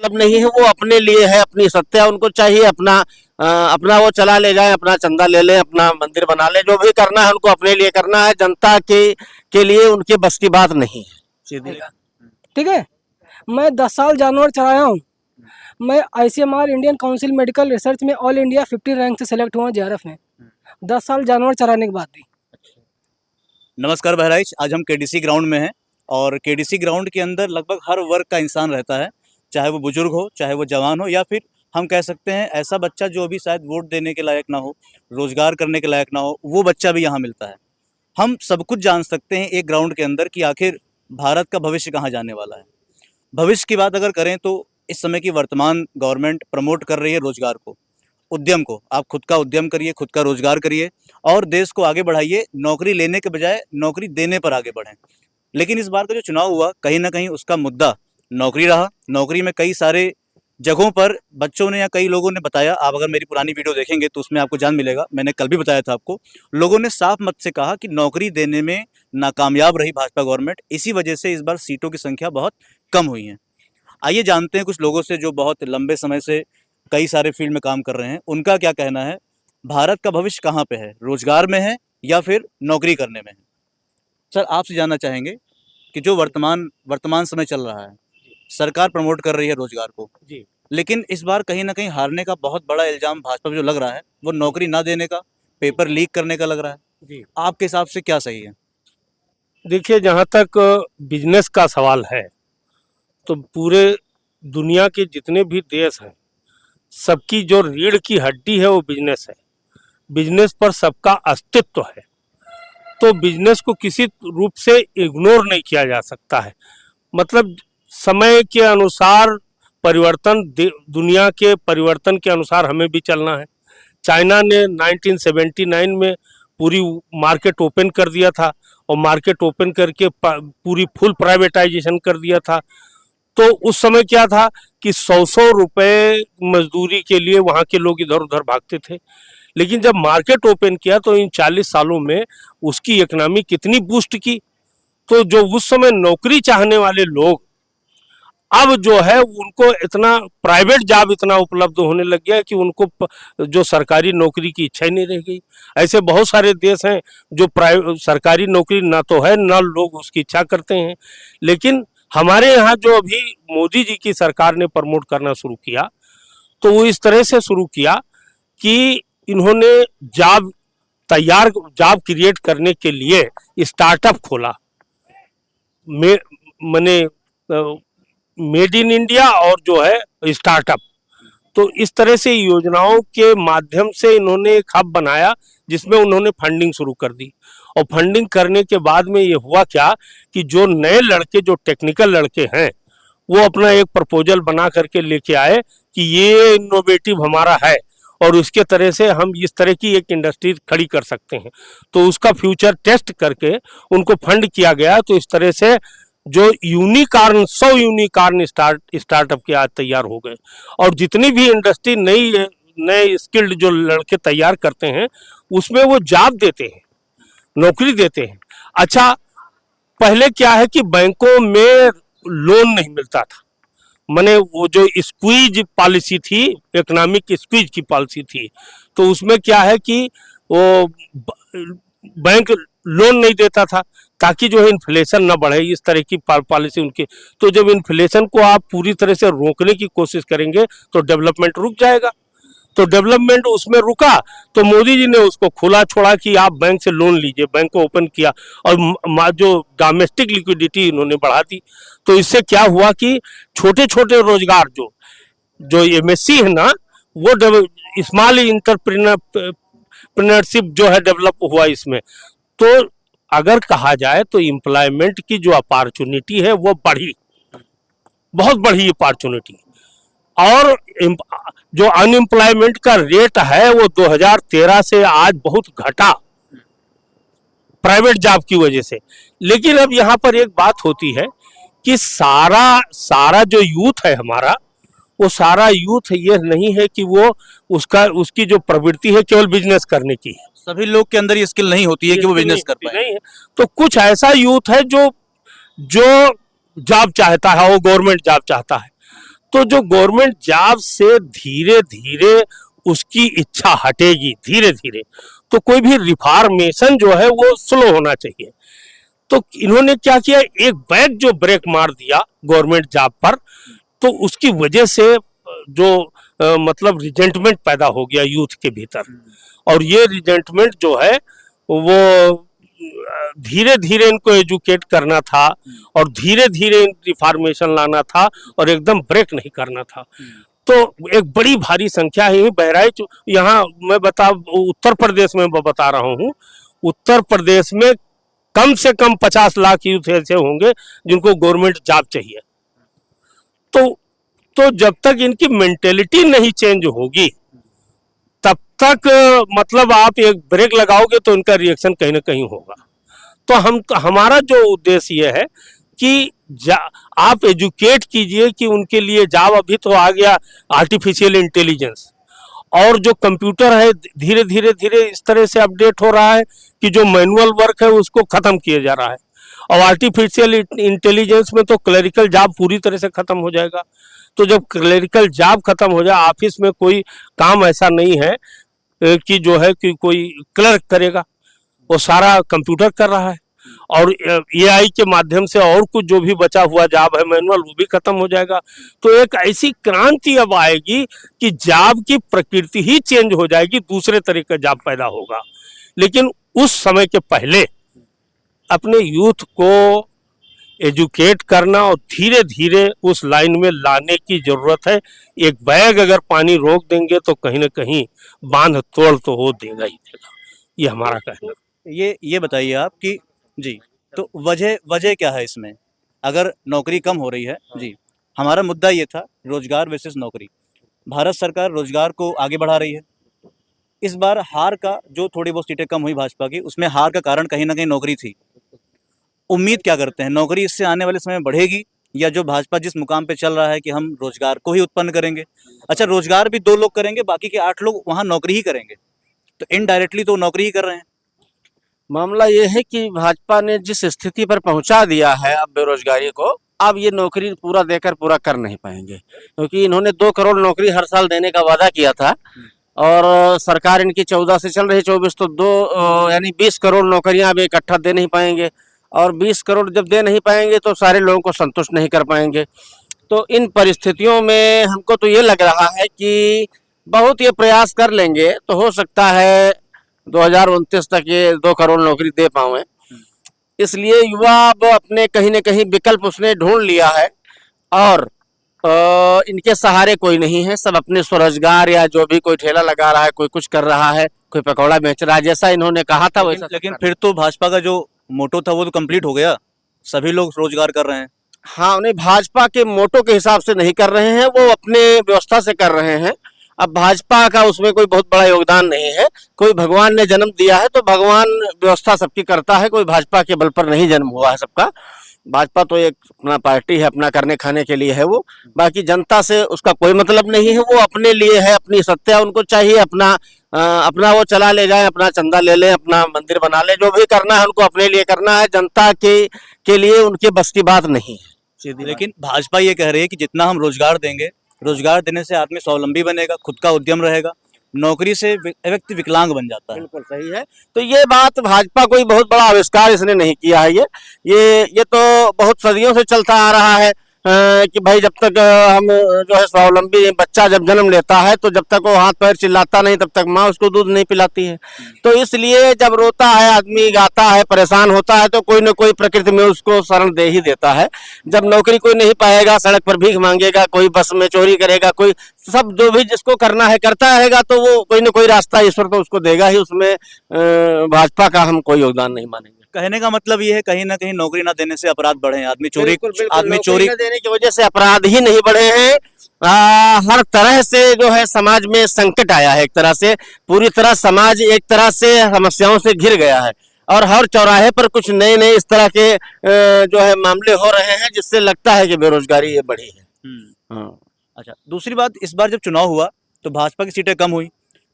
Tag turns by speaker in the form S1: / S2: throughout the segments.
S1: मतलब नहीं है, वो अपने लिए है, अपनी सत्ता, उनको चाहिए अपना अपना वो चला ले जाए, अपना चंदा ले लें, अपना मंदिर बना लें, जो भी करना है उनको अपने लिए करना है, जनता के लिए उनके बस की बात नहीं है सीधी।
S2: ठीक है। मैं 10 साल जानवर चराया हूँ। मैं ICMR Indian council medical research में ऑल इंडिया 50 रैंक से सेलेक्ट हुआ JRF में, 10 साल जानवर चराने के बाद भी।
S3: नमस्कार बहराइच, आज हम KDC ग्राउंड में हैं और KDC ग्राउंड के अंदर लगभग हर वर्ग का इंसान रहता है, चाहे वो बुजुर्ग हो, चाहे वो जवान हो, या फिर हम कह सकते हैं ऐसा बच्चा जो अभी शायद वोट देने के लायक ना हो, रोजगार करने के लायक ना हो, वो बच्चा भी यहाँ मिलता है। हम सब कुछ जान सकते हैं एक ग्राउंड के अंदर कि आखिर भारत का भविष्य कहाँ जाने वाला है। भविष्य की बात अगर करें तो इस समय की वर्तमान गवर्नमेंट प्रमोट कर रही है रोजगार को, उद्यम को। आप खुद का उद्यम करिए, खुद का रोजगार करिए और देश को आगे बढ़ाइए, नौकरी लेने के बजाय नौकरी देने पर आगे बढ़ें। लेकिन इस बार का जो चुनाव हुआ, कहीं ना कहीं उसका मुद्दा नौकरी रहा। नौकरी में कई सारे जगहों पर बच्चों ने या कई लोगों ने बताया, आप अगर मेरी पुरानी वीडियो देखेंगे तो उसमें आपको जान मिलेगा, मैंने कल भी बताया था आपको, लोगों ने साफ मत से कहा कि नौकरी देने में नाकामयाब रही भाजपा गवर्नमेंट, इसी वजह से इस बार सीटों की संख्या बहुत कम हुई है। आइए जानते हैं कुछ लोगों से जो बहुत लंबे समय से कई सारे फील्ड में काम कर रहे हैं, उनका क्या कहना है। भारत का भविष्य कहाँ पे है, रोजगार में है या फिर नौकरी करने में है। सर, आपसे जानना चाहेंगे कि जो वर्तमान समय चल रहा है, सरकार प्रमोट कर रही है रोजगार को
S1: जी।
S3: लेकिन इस बार कहीं ना कहीं हारने का बहुत बड़ा इल्जाम भाजपा पे जो लग रहा है वो नौकरी ना देने का, पेपर लीक करने का लग रहा है।
S1: जी,
S3: आपके हिसाब से क्या सही है?
S1: देखिए, जहाँ तक बिजनेस का सवाल है तो पूरे दुनिया के जितने भी देश हैं, सबकी जो रीढ़ की हड्डी है वो बिजनेस है। बिजनेस पर सबका अस्तित्व है, तो बिजनेस को किसी रूप से इग्नोर नहीं किया जा सकता है। मतलब समय के अनुसार परिवर्तन, दुनिया के परिवर्तन के अनुसार हमें भी चलना है। चाइना ने 1979 में पूरी मार्केट ओपन कर दिया था और मार्केट ओपन करके पूरी फुल प्राइवेटाइजेशन कर दिया था। तो उस समय क्या था कि 100 रुपए मजदूरी के लिए वहाँ के लोग इधर उधर भागते थे। लेकिन जब मार्केट ओपन किया तो इन 40 सालों में उसकी इकोनॉमी कितनी बूस्ट की। तो जो उस समय नौकरी चाहने वाले लोग, अब जो है उनको इतना प्राइवेट जॉब इतना उपलब्ध होने लग गया कि उनको जो सरकारी नौकरी की इच्छा ही नहीं रह गई। ऐसे बहुत सारे देश हैं जो सरकारी नौकरी ना तो है, ना लोग उसकी इच्छा करते हैं। लेकिन हमारे यहाँ जो अभी मोदी जी की सरकार ने प्रमोट करना शुरू किया, तो वो इस तरह से शुरू किया कि इन्होंने जॉब क्रिएट करने के लिए स्टार्टअप खोला, मैंने मेड इन इंडिया और जो है स्टार्टअप। तो इस तरह से योजनाओं के माध्यम से इन्होंने एक हब बनाया जिसमें उन्होंने फंडिंग शुरू कर दी। और फंडिंग करने के बाद में ये हुआ क्या कि जो नए लड़के, जो टेक्निकल लड़के हैं, वो अपना एक प्रपोजल बना करके लेके आए कि ये इनोवेटिव हमारा है और उसके तरह से हम इस तरह की एक इंडस्ट्री खड़ी कर सकते हैं। तो उसका फ्यूचर टेस्ट करके उनको फंड किया गया। तो इस तरह से जो यूनिकॉर्न 100 यूनिकॉर्न स्टार्टअप के आज तैयार हो गए। और जितनी भी इंडस्ट्री नए स्किल्ड जो लड़के तैयार करते हैं उसमें वो जॉब देते हैं, नौकरी देते हैं। अच्छा, पहले क्या है कि बैंकों में लोन नहीं मिलता था, माने वो जो स्क्वीज पॉलिसी थी, इकोनॉमिक स्क्वीज की पॉलिसी थी, तो उसमें क्या है कि वो बैंक लोन नहीं देता था ताकि जो है इन्फ्लेशन ना बढ़े, इस तरह की पॉलिसी उनकी। तो जब इन्फ्लेशन को आप पूरी तरह से रोकने की कोशिश करेंगे तो डेवलपमेंट रुक जाएगा। तो डेवलपमेंट उसमें रुका तो मोदी जी ने उसको खुला छोड़ा कि आप बैंक से लोन लीजिए, बैंक को ओपन किया और जो डोमेस्टिक लिक्विडिटी इन्होंने बढ़ा दी। तो इससे क्या हुआ कि छोटे छोटे रोजगार जो MSC है ना, वो स्मॉल इंटरप्रेन्योरशिप जो है डेवलप हुआ इसमें। तो अगर कहा जाए तो एम्प्लॉयमेंट की जो अपॉर्चुनिटी है वो बढ़ी, बहुत बढ़ी अपॉर्चुनिटी। और जो अनएम्प्लॉयमेंट का रेट है वो 2013 से आज बहुत घटा प्राइवेट जॉब की वजह से। लेकिन अब यहाँ पर एक बात होती है कि सारा जो यूथ है हमारा, वो सारा यूथ ये नहीं है कि वो उसकी जो प्रवृत्ति है केवल बिजनेस करने की है।
S3: सभी लोग के अंदर ये स्किल नहीं होती है कि वो बिजनेस कर पाए।
S1: नहीं है, तो कुछ ऐसा यूथ है जो जॉब चाहता है, वो गवर्नमेंट जॉब चाहता है। तो जो गवर्नमेंट जॉब से धीरे धीरे उसकी इच्छा हटेगी धीरे धीरे, तो कोई भी रिफॉर्मेशन जो है वो स्लो होना चाहिए। तो इन्होंने क्या किया, एक बैग जो ब्रेक मार दिया गवर्नमेंट जॉब पर, तो उसकी वजह से जो मतलब रिजेंटमेंट पैदा हो गया यूथ के भीतर, और ये रिजेंटमेंट जो है वो धीरे धीरे इनको एजुकेट करना था और धीरे धीरे रिफॉर्मेशन लाना था और एकदम ब्रेक नहीं करना था। तो एक बड़ी भारी संख्या है बहराइच, यहाँ मैं उत्तर प्रदेश में बता रहा हूँ, उत्तर प्रदेश में कम से कम 50 लाख यूथ ऐसे होंगे जिनको गवर्नमेंट जॉब चाहिए। तो जब तक इनकी मेंटेलिटी नहीं चेंज होगी तब तक मतलब आप एक ब्रेक लगाओगे तो इनका रिएक्शन कहीं ना कहीं होगा। तो हमारा जो उद्देश्य ये है कि आप एजुकेट कीजिए कि उनके लिए जॉब, अभी तो आ गया आर्टिफिशियल इंटेलिजेंस, और जो कंप्यूटर है धीरे धीरे धीरे इस तरह से अपडेट हो रहा है कि जो मैनुअल वर्क है उसको खत्म किया जा रहा है, और आर्टिफिशियल इंटेलिजेंस में तो क्लरिकल जॉब पूरी तरह से खत्म हो जाएगा। तो जब क्लरिकल जॉब खत्म हो जाए, ऑफिस में कोई काम ऐसा नहीं है कि जो है कि कोई क्लर्क करेगा, वो सारा कंप्यूटर कर रहा है, और एआई के माध्यम से और कुछ जो भी बचा हुआ जॉब है मैनुअल वो भी खत्म हो जाएगा। तो एक ऐसी क्रांति अब आएगी कि जॉब की प्रकृति ही चेंज हो जाएगी, दूसरे तरह का जॉब पैदा होगा। लेकिन उस समय के पहले अपने यूथ को एजुकेट करना और धीरे धीरे उस लाइन में लाने की जरूरत है। एक बैग अगर पानी रोक देंगे तो कहीं ना कहीं बांध तोड़ तो हो देगा ही देगा, ये हमारा कहना।
S3: ये बताइए आप कि जी, तो वजह क्या है इसमें, अगर नौकरी कम हो रही है? जी, हमारा मुद्दा ये था रोजगार वर्सेस नौकरी। भारत सरकार रोजगार को आगे बढ़ा रही है। इस बार हार का, जो थोड़ी बहुत सीटें कम हुई भाजपा की, उसमें हार का कारण कहीं ना कहीं नौकरी थी। उम्मीद क्या करते हैं, नौकरी इससे आने वाले समय में बढ़ेगी, या जो भाजपा जिस मुकाम पे चल रहा है कि हम रोजगार को ही उत्पन्न करेंगे, अच्छा रोजगार भी 2 लोग करेंगे, बाकी के 8 लोग वहाँ नौकरी ही करेंगे, तो इनडायरेक्टली तो नौकरी ही कर रहे हैं।
S4: मामला ये है कि भाजपा ने जिस स्थिति पर पहुंचा दिया है अब बेरोजगारी को, अब ये नौकरी पूरा देकर पूरा कर नहीं पाएंगे, क्योंकि इन्होंने 2 करोड़ नौकरी हर साल देने का वादा किया था, और सरकार इनकी 14 से चल रही, 24 तो 2 यानी 20 करोड़ नौकरियां अब इकट्ठा दे नहीं पाएंगे, और 20 करोड़ जब दे नहीं पाएंगे तो सारे लोगों को संतुष्ट नहीं कर पाएंगे। तो इन परिस्थितियों में हमको तो ये लग रहा है कि बहुत ये प्रयास कर लेंगे तो हो सकता है 2029 तक ये 2 करोड़ नौकरी दे पाए। इसलिए युवा अब अपने कहीं न कहीं विकल्प उसने ढूंढ लिया है, और इनके सहारे कोई नहीं है, सब अपने स्वरोजगार या जो भी कोई ठेला लगा रहा है, कोई कुछ कर रहा है, कोई पकौड़ा बेच रहा है, जैसा इन्होंने कहा था वैसा।
S3: लेकिन फिर तो भाजपा का जो मोटो था वो तो कंप्लीट हो गया, सभी लोग रोजगार कर रहे हैं।
S4: हाँ, उन्हें भाजपा के मोटो के हिसाब से नहीं कर रहे हैं, वो अपने व्यवस्था से कर रहे हैं। अब भाजपा का उसमें कोई बहुत बड़ा योगदान नहीं है। कोई भगवान ने जन्म दिया है तो भगवान व्यवस्था सबकी करता है, कोई भाजपा के बल पर नहीं जन्म हुआ है सबका। भाजपा तो एक अपना पार्टी है, अपना करने खाने के लिए है वो, बाकी जनता से उसका कोई मतलब नहीं है। वो अपने लिए है, अपनी सत्ता उनको चाहिए, अपना वो चला ले जाए, अपना चंदा ले ले, अपना मंदिर बना ले, जो भी करना है उनको अपने लिए करना है, जनता के लिए उनके बस की बात नहीं है।
S3: लेकिन भाजपा ये कह रही है कि जितना हम रोजगार देंगे, रोजगार देने से आदमी स्वावलंबी बनेगा, खुद का उद्यम रहेगा, नौकरी से व्यक्ति विकलांग बन जाता है।
S4: बिल्कुल सही है। तो ये बात भाजपा कोई बहुत बड़ा आविष्कार इसने नहीं किया है। ये तो बहुत सदियों से चलता आ रहा है कि भाई जब तक हम जो है स्वावलंबी, बच्चा जब जन्म लेता है तो जब तक वो हाथ पैर चिल्लाता नहीं तब तक माँ उसको दूध नहीं पिलाती है। तो इसलिए जब रोता है आदमी, गाता है, परेशान होता है, तो कोई न कोई प्रकृति में उसको शरण दे ही देता है। जब नौकरी कोई नहीं पाएगा, सड़क पर भीख मांगेगा, कोई बस में चोरी करेगा, कोई सब जो भी जिसको करना है करता रहेगा, तो वो कोई न कोई रास्ता ईश्वर तो उसको देगा ही। उसमें भाजपा का हम कोई योगदान नहीं मानेंगे।
S3: कहने का मतलब ये है कहीं ना कहीं नौकरी ना देने से अपराध बढ़े, आदमी चोरी
S4: न देने की वजह से अपराध ही नहीं बढ़े हैं। हर तरह से जो है समाज में संकट आया है, एक तरह से पूरी तरह समाज एक तरह से समस्याओं से घिर गया है, और हर चौराहे पर कुछ नए नए इस तरह के जो है मामले हो रहे हैं, जिससे लगता है कि बेरोजगारी ये बढ़ी है।
S3: अच्छा, दूसरी बात, इस बार जब चुनाव हुआ तो भाजपा की सीटें कम हुई,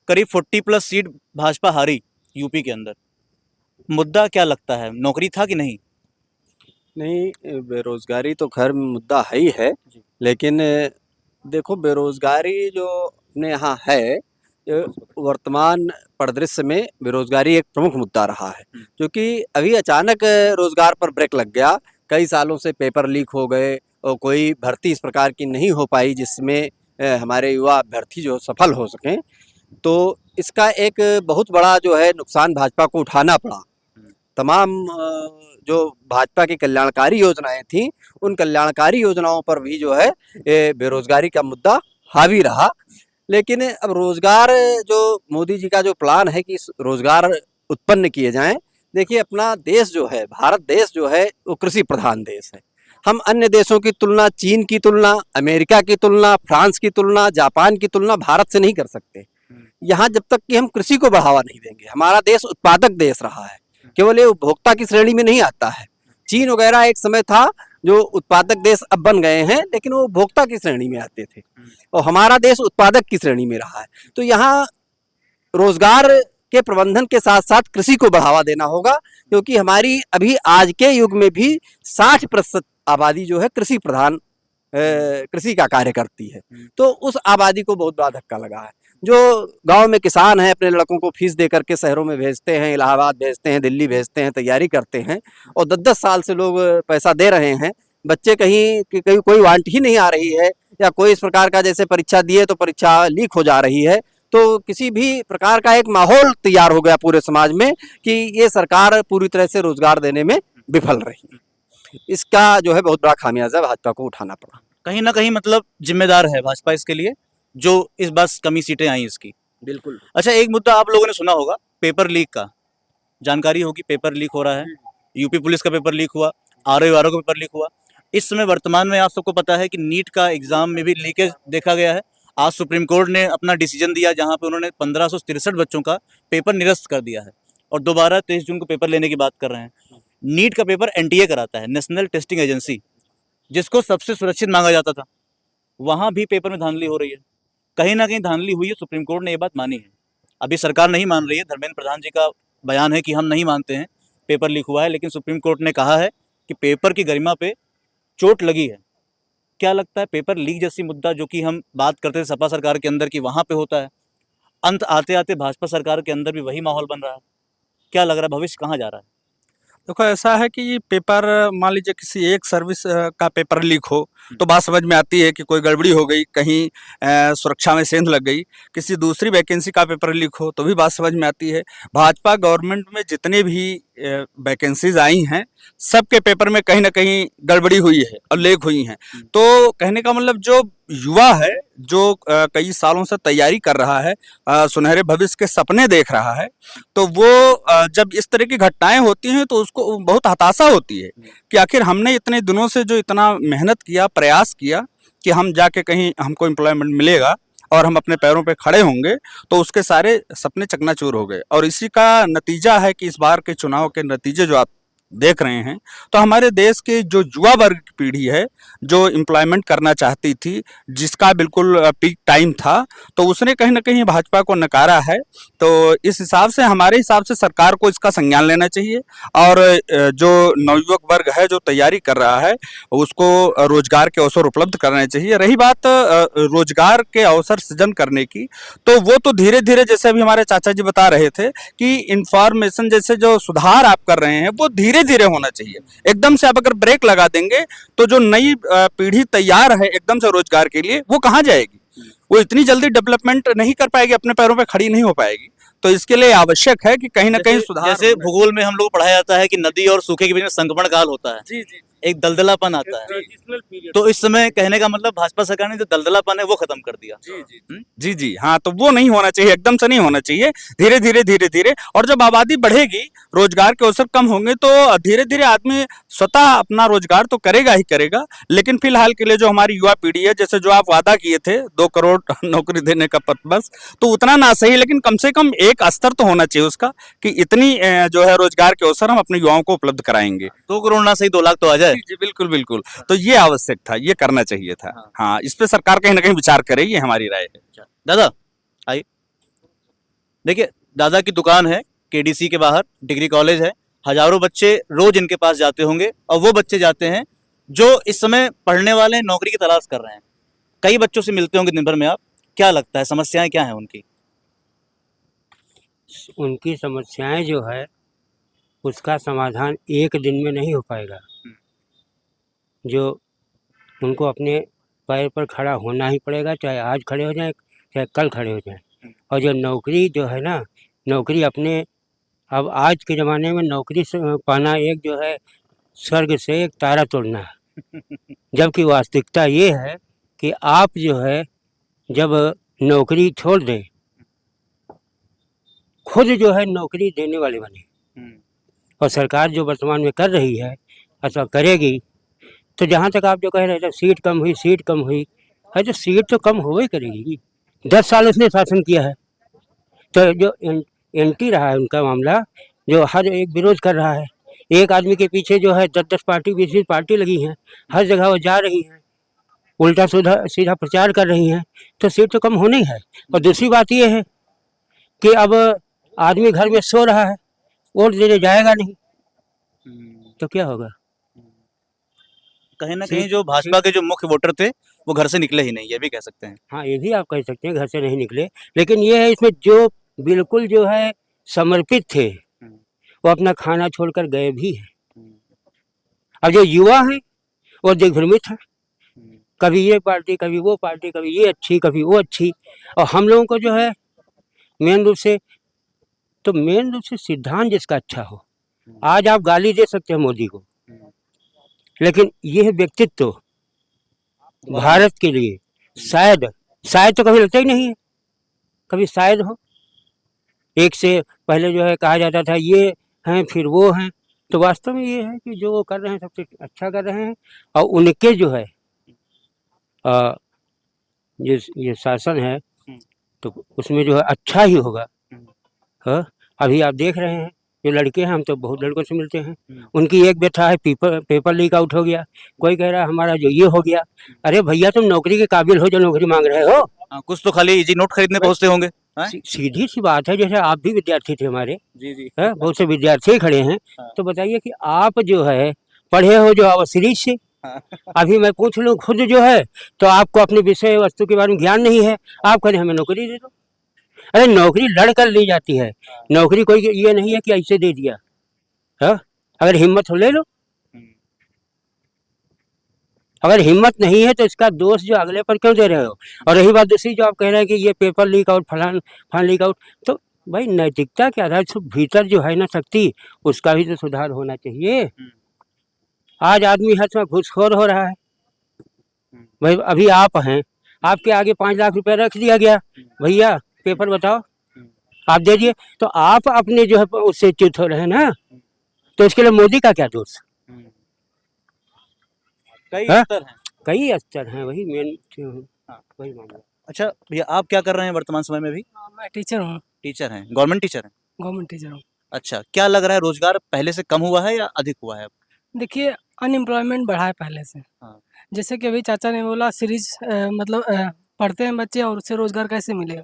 S3: करीब 40+ सीट भाजपा हारी यूपी के अंदर। मुद्दा क्या लगता है, नौकरी था कि नहीं?
S5: नहीं, बेरोजगारी तो खैर मुद्दा है ही है, लेकिन
S4: देखो, बेरोजगारी जो अपने यहाँ है, ये वर्तमान परिदृश्य में बेरोजगारी एक प्रमुख मुद्दा रहा है, क्योंकि अभी अचानक रोजगार पर ब्रेक लग गया। कई सालों से पेपर लीक हो गए और कोई भर्ती इस प्रकार की नहीं हो पाई जिसमें हमारे युवा अभ्यर्थी जो सफल हो सकें। तो इसका एक बहुत बड़ा जो है नुकसान भाजपा को उठाना पड़ा। तमाम जो भाजपा की कल्याणकारी योजनाएं थी, उन कल्याणकारी योजनाओं पर भी जो है ये बेरोजगारी का मुद्दा हावी रहा। लेकिन अब रोजगार जो मोदी जी का जो प्लान है कि रोजगार उत्पन्न किए जाएं, देखिए अपना देश जो है, भारत देश जो है, वो कृषि प्रधान देश है। हम अन्य देशों की तुलना, चीन की तुलना, अमेरिका की तुलना, फ्रांस की तुलना, जापान की तुलना भारत से नहीं कर सकते। यहाँ जब तक कि हम कृषि को बढ़ावा नहीं देंगे, हमारा देश उत्पादक देश रहा है, केवल ये उपभोक्ता की श्रेणी में नहीं आता है। चीन वगैरह एक समय था जो उत्पादक देश अब बन गए हैं, लेकिन वो उपभोक्ता की श्रेणी में आते थे और हमारा देश उत्पादक की श्रेणी में रहा है। तो यहाँ रोजगार के प्रबंधन के साथ साथ कृषि को बढ़ावा देना होगा, क्योंकि हमारी अभी आज के युग में भी 60% आबादी जो है कृषि प्रधान कृषि का कार्य करती है। तो उस आबादी को बहुत बड़ा धक्का लगा है। जो गांव में किसान हैं, अपने लड़कों को फीस दे करके शहरों में भेजते हैं, इलाहाबाद भेजते हैं, दिल्ली भेजते हैं, तैयारी करते हैं, और 10-10 साल से लोग पैसा दे रहे हैं। बच्चे कहीं कोई वांट ही नहीं आ रही है, या कोई इस प्रकार का जैसे परीक्षा दिए तो परीक्षा लीक हो जा रही है। तो किसी भी प्रकार का एक माहौल तैयार हो गया पूरे समाज में कि ये सरकार पूरी तरह से रोजगार देने में विफल रही। इसका जो है बहुत बड़ा खामियाजा भाजपा को उठाना पड़ा।
S3: कहीं ना कहीं मतलब जिम्मेदार है भाजपा इसके लिए, जो इस बार कमी सीटें आई इसकी।
S4: बिल्कुल।
S3: अच्छा, एक मुद्दा आप लोगों ने सुना होगा, पेपर लीक का। जानकारी होगी पेपर लीक हो रहा है। यूपी पुलिस का पेपर लीक हुआ, आरओ का पेपर लीक हुआ। इस समय वर्तमान में आप सबको पता है कि नीट का एग्जाम में भी लीकेज देखा गया है। आज सुप्रीम कोर्ट ने अपना डिसीजन दिया, जहां पे उन्होंने 1563 बच्चों का पेपर निरस्त कर दिया है और दोबारा 23 जून को पेपर लेने की बात कर रहे हैं। नीट का पेपर एनटीए कराता है, नेशनल टेस्टिंग एजेंसी, जिसको सबसे सुरक्षित मांगा जाता था। वहां भी पेपर में धांधली हो रही है। कहीं ना कहीं धांधली हुई है, सुप्रीम कोर्ट ने ये बात मानी है। अभी सरकार नहीं मान रही है। धर्मेंद्र प्रधान जी का बयान है कि हम नहीं मानते हैं पेपर लीक हुआ है, लेकिन सुप्रीम कोर्ट ने कहा है कि पेपर की गरिमा पे चोट लगी है। क्या लगता है, पेपर लीक जैसी मुद्दा जो कि हम बात करते थे सपा सरकार के अंदर की, वहां पे होता है, अंत आते आते भाजपा सरकार के अंदर भी वही माहौल बन रहा है। क्या लग रहा है, भविष्य कहाँ जा रहा है?
S5: देखो, ऐसा है कि ये पेपर, मान लीजिए किसी एक सर्विस का पेपर लीक हो तो बात समझ में आती है कि कोई गड़बड़ी हो गई, कहीं सुरक्षा में सेंध लग गई। किसी दूसरी वैकेंसी का पेपर लीक हो तो भी बात समझ में आती है। भाजपा गवर्नमेंट में जितने भी वैकेंसीज आई हैं, सबके पेपर में कहीं ना कहीं गड़बड़ी हुई है और लीक हुई हैं। तो कहने का मतलब जो युवा है, जो कई सालों से तैयारी कर रहा है, सुनहरे भविष्य के सपने देख रहा है, तो वो जब इस तरह की घटनाएं होती हैं तो उसको बहुत हताशा होती है कि आखिर हमने इतने दिनों से जो इतना मेहनत किया, प्रयास किया कि हम जाके कहीं हमको एम्प्लॉयमेंट मिलेगा और हम अपने पैरों पे खड़े होंगे, तो उसके सारे सपने चकनाचूर हो गए। और इसी का नतीजा है कि इस बार के चुनाव के नतीजे जो आप देख रहे हैं, तो हमारे देश के जो युवा वर्ग की पीढ़ी है, जो एम्प्लॉयमेंट करना चाहती थी, जिसका बिल्कुल पीक टाइम था, तो उसने कहीं ना कहीं भाजपा को नकारा है। तो इस हिसाब से, हमारे हिसाब से, सरकार को इसका संज्ञान लेना चाहिए और जो नवयुवक वर्ग है जो तैयारी कर रहा है, उसको रोजगार के अवसर उपलब्ध करने चाहिए। रही बात रोजगार के अवसर सृजन करने की, तो वो तो धीरे धीरे, जैसे अभी हमारे चाचा जी बता रहे थे कि इंफॉर्मेशन जैसे जो सुधार आप कर रहे हैं, वो धीरे धीरे होना चाहिए। एकदम से आप अगर ब्रेक लगा देंगे तो जो नई पीढ़ी तैयार है एकदम से रोजगार के लिए, वो कहाँ जाएगी? वो इतनी जल्दी डेवलपमेंट नहीं कर पाएगी, अपने पैरों पे खड़ी नहीं हो पाएगी। तो इसके लिए आवश्यक है कि कहीं ना कहीं सुधार।
S3: जैसे भूगोल में हम लोग पढ़ाया जाता है कि नदी और सूखे के बीच में संक्रमण काल होता है,
S1: जी जी,
S3: एक दलदलापन आता है। तो इस समय कहने का मतलब भाजपा सरकार ने जो दलदलापन है वो खत्म कर दिया।
S5: जी जी, हाँ, तो वो नहीं होना चाहिए, एकदम से नहीं होना चाहिए, धीरे धीरे धीरे धीरे। और जब आबादी बढ़ेगी, रोजगार के अवसर कम होंगे, तो धीरे धीरे आदमी स्वतः अपना रोजगार तो करेगा ही करेगा। लेकिन फिलहाल के लिए जो हमारी युवा पीढ़ी है, जैसे जो आप वादा किए थे 2 करोड़ नौकरी देने का पथ, बस तो उतना ना सही, लेकिन कम से कम एक स्तर तो होना चाहिए उसका कि इतनी जो है रोजगार के अवसर हम अपने युवाओं को उपलब्ध कराएंगे।
S3: 2 करोड़ ना सही 2 लाख तो आ जाए।
S5: जी बिल्कुल बिल्कुल, तो ये आवश्यक था, ये करना चाहिए था। हाँ, इस पे सरकार कहीं ना कहीं विचार करे, ये हमारी राय है।
S3: दादा आइए, देखिए दादा की दुकान है केडीसी के बाहर, डिग्री कॉलेज है, हजारों बच्चे रोज इनके पास जाते होंगे, और वो बच्चे जाते हैं जो इस समय पढ़ने वाले नौकरी की तलाश कर रहे हैं। कई बच्चों से मिलते होंगे दिन भर में आप, क्या लगता है समस्याएं क्या हैं उनकी?
S6: उनकी समस्याएं जो है उसका समाधान एक दिन में नहीं हो पाएगा। जो उनको अपने पैर पर खड़ा होना ही पड़ेगा, चाहे आज खड़े हो जाएं चाहे कल खड़े हो जाएं। और जो नौकरी जो है ना, नौकरी अपने अब आज के ज़माने में नौकरी से पाना एक जो है स्वर्ग से एक तारा तोड़ना है। जबकि वास्तविकता ये है कि आप जो है जब नौकरी छोड़ दें, खुद जो है नौकरी देने वाले बने, और सरकार जो वर्तमान में कर रही है अथवा करेगी, तो जहाँ तक आप जो कह रहे थे सीट कम हुई है, तो सीट तो कम हो ही करेगी। 10 साल उसने शासन किया है, तो जो एंटी रहा है उनका मामला, जो हर एक विरोध कर रहा है, एक आदमी के पीछे जो है 10-10 पार्टी 20-20 पार्टी लगी हैं, हर जगह वो जा रही हैं, उल्टा सीधा प्रचार कर रही हैं, तो सीट तो कम होनी ही है। और दूसरी बात ये है कि अब आदमी घर में सो रहा है, वोट देने जाएगा नहीं, तो क्या होगा?
S3: कहीं ना कहीं जो भाजपा के जो मुख्य वोटर थे वो घर से निकले ही नहीं, ये भी कह सकते हैं।
S6: हाँ, ये भी आप कह सकते हैं घर से नहीं निकले, लेकिन ये है इसमें जो बिल्कुल जो है समर्पित थे वो अपना खाना छोड़कर गए भी हैं। अब जो युवा हैं वो दिग्भ्रमित हैं, कभी ये पार्टी कभी वो पार्टी, कभी ये अच्छी कभी वो अच्छी। और हम लोगों को जो है मेन रूप से सिद्धांत जिसका अच्छा हो, आज आप गाली दे सकते हैं मोदी को, लेकिन यह व्यक्तित्व भारत के लिए शायद तो कभी लगता ही नहीं है, कभी शायद हो। एक से पहले जो है कहा जाता था ये हैं फिर वो हैं, तो वास्तव में ये है कि जो वो कर रहे हैं सबसे अच्छा कर रहे हैं, और उनके जो है ये शासन है तो उसमें जो है अच्छा ही होगा। हाँ, अभी आप देख रहे हैं जो लड़के हैं, हम तो बहुत लड़कों से मिलते हैं, उनकी एक व्यथा है पेपर लीक आउट हो गया, कोई कह रहा है हमारा जो ये हो गया। अरे भैया तुम नौकरी के काबिल हो जो नौकरी मांग रहे हो?
S3: कुछ तो खाली इजी नोट खरीदने पहुंचते होंगे।
S6: सीधी सी बात है, जैसे आप भी विद्यार्थी थे हमारे,
S3: जी
S6: है बहुत से विद्यार्थी खड़े हैं, तो बताइए कि आप जो है पढ़े हो जो अवसरीज से, अभी मैं पूछ लूँ खुद जो है, तो आपको अपने विषय वस्तु के बारे में ज्ञान नहीं है, आप कहें हमें नौकरी दे दो। अरे नौकरी लड़ कर ली जाती है, नौकरी कोई ये नहीं है कि ऐसे दे दिया। हाँ, अगर हिम्मत हो ले लो, अगर हिम्मत नहीं है तो इसका दोष जो अगले पर क्यों दे रहे हो? और रही बात दूसरी जो आप कह रहे हैं कि ये पेपर लीक आउट फलान लीक आउट, तो भाई नैतिकता के आधार से भीतर जो है ना शक्ति, उसका भी तो सुधार होना चाहिए। आज आदमी हर समय घूसखोर हो रहा है। भाई अभी आप हैं, आपके आगे 5 लाख रुपए रख दिया गया, भैया पेपर बताओ, आप दे दिए, तो आप अपने जो है उससे च्युत हो रहे हैं ना, तो इसके लिए मोदी का क्या दोष?
S3: कई
S6: हाँ?
S3: स्तर हैं।
S6: कई स्तर हैं, वही मेन वही मामला।
S3: अच्छा भैया, आप क्या कर रहे हैं वर्तमान समय में भी?
S2: मैं टीचर हूँ,
S3: टीचर हैं, गवर्नमेंट टीचर हैं।
S2: गवर्नमेंट टीचर हूँ।
S3: अच्छा, क्या लग रहा है रोजगार पहले से कम हुआ है या अधिक हुआ है?
S2: देखिए अनएम्प्लॉयमेंट बढ़ा है पहले से।
S3: हाँ।
S2: जैसे कि अभी चाचा ने बोला सीरीज मतलब पढ़ते हैं बच्चे और उससे रोजगार कैसे मिलेगा।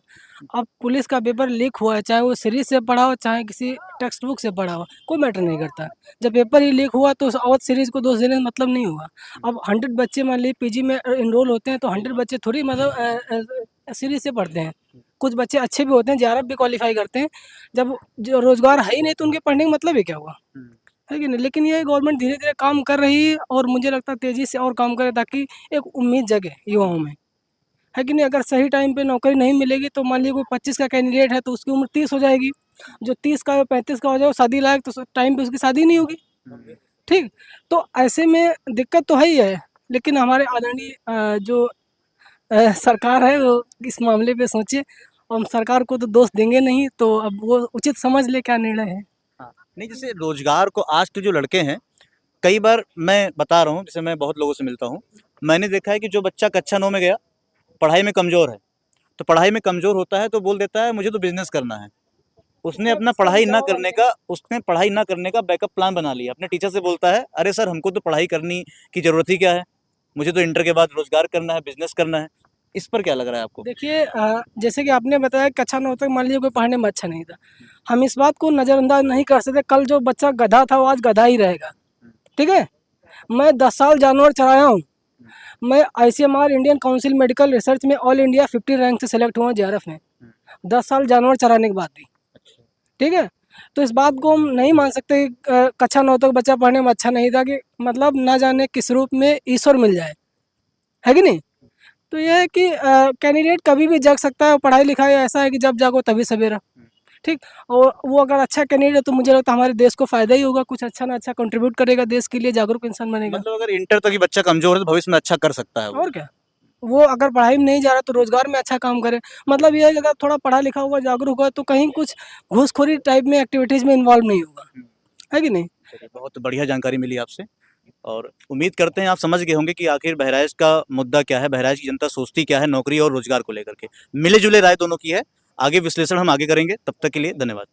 S2: अब पुलिस का पेपर लीक हुआ है, चाहे वो सीरीज से पढ़ा हो चाहे किसी टेक्स्ट बुक से पढ़ा हो, कोई मैटर नहीं करता। जब पेपर ही लीक हुआ तो अवध सीरीज को दोष देने का मतलब नहीं हुआ। अब 100 बच्चे मान लीजिए पीजी में इनरोल होते हैं, तो 100 बच्चे थोड़ी मतलब सीरीज से पढ़ते हैं। कुछ बच्चे अच्छे भी होते हैं, JRF भी क्वालिफाई करते हैं। जब जो रोजगार है ही नहीं तो उनके पढ़ने का मतलब ही क्या हुआ, है कि नहीं? लेकिन ये गवर्नमेंट धीरे-धीरे काम कर रही है और मुझे लगता है तेज़ी से और काम करे ताकि एक उम्मीद जगे युवाओं में, है कि नहीं? अगर सही टाइम पे नौकरी नहीं मिलेगी तो मान लीजिए कोई 25 का कैंडिडेट है तो उसकी उम्र 30 हो जाएगी। जो 30 का 35 का हो जाए वो शादी लायक, तो टाइम पे उसकी शादी नहीं होगी, ठीक? तो ऐसे में दिक्कत तो है ही है, लेकिन हमारे आदरणीय जो सरकार है वो इस मामले पे सोचे। हम सरकार को तो दोष देंगे नहीं, तो अब वो उचित समझ ले क्या निर्णय है।
S3: हाँ, नहीं जैसे रोजगार को आज के जो लड़के हैं, कई बार मैं बता रहा हूँ, जैसे मैं बहुत लोगों से मिलता हूँ, मैंने देखा है कि जो बच्चा कक्षा 9 में गया, पढ़ाई में कमज़ोर है, तो पढ़ाई में कमज़ोर होता है तो बोल देता है मुझे तो बिज़नेस करना है। उसने अपना पढ़ाई ना करने का बैकअप प्लान बना लिया। अपने टीचर से बोलता है, अरे सर हमको तो पढ़ाई करनी की ज़रूरत ही क्या है, मुझे तो इंटर के बाद रोज़गार करना है, बिज़नेस करना है। इस पर क्या लग रहा है आपको?
S2: देखिए जैसे कि आपने बताया कक्षा 9 तक मान लीजिए कोई पढ़ने में अच्छा नहीं था, हम इस बात को नज़रअंदाज नहीं कर सकते। कल जो बच्चा गधा था वो आज गधा ही रहेगा, ठीक है? मैं 10 साल जानवर चराया हूँ, मैं ICMR Indian council medical research में ऑल इंडिया 50 रैंक से सेलेक्ट हुआ JRF में, 10 साल जानवर चराने के बाद भी। ठीक है, तो इस बात को हम नहीं मान सकते कि कक्षा 9 तक बच्चा पढ़ने में अच्छा नहीं था कि मतलब ना जाने किस रूप में ईश्वर मिल जाए, है कि नहीं। तो यह है कि कैंडिडेट कभी भी जग सकता है। पढ़ाई लिखाई ऐसा है कि जब जागो तभी सवेरा। ठीक, और वो अगर अच्छा कैंडिडेट है तो मुझे लगता है हमारे देश को फायदा ही होगा, कुछ अच्छा ना अच्छा कंट्रीब्यूट करेगा देश के लिए, जागरूक इंसान बनेगा।
S3: मतलब अगर इंटर तक ही बच्चा कमजोर है तो भविष्य में अच्छा कर सकता है वो।
S2: और क्या, वो अगर पढ़ाई में नहीं जा रहा तो रोजगार में अच्छा काम करे। मतलब ये है कि अगर थोड़ा पढ़ा लिखा होगा, जागरूक होगा, तो कहीं कुछ घूसखोरी टाइप में एक्टिविटीज में इन्वॉल्व नहीं होगा, है कि नहीं।
S3: चलिए, बहुत बढ़िया जानकारी मिली आपसे और उम्मीद करते हैं आप समझ गए होंगे कि आखिर बहराइच का मुद्दा क्या है, बहराइच की जनता सोचती क्या है नौकरी और रोजगार को लेकर के। मिले जुले राय दोनों की है, आगे विश्लेषण हम आगे करेंगे। तब तक के लिए धन्यवाद।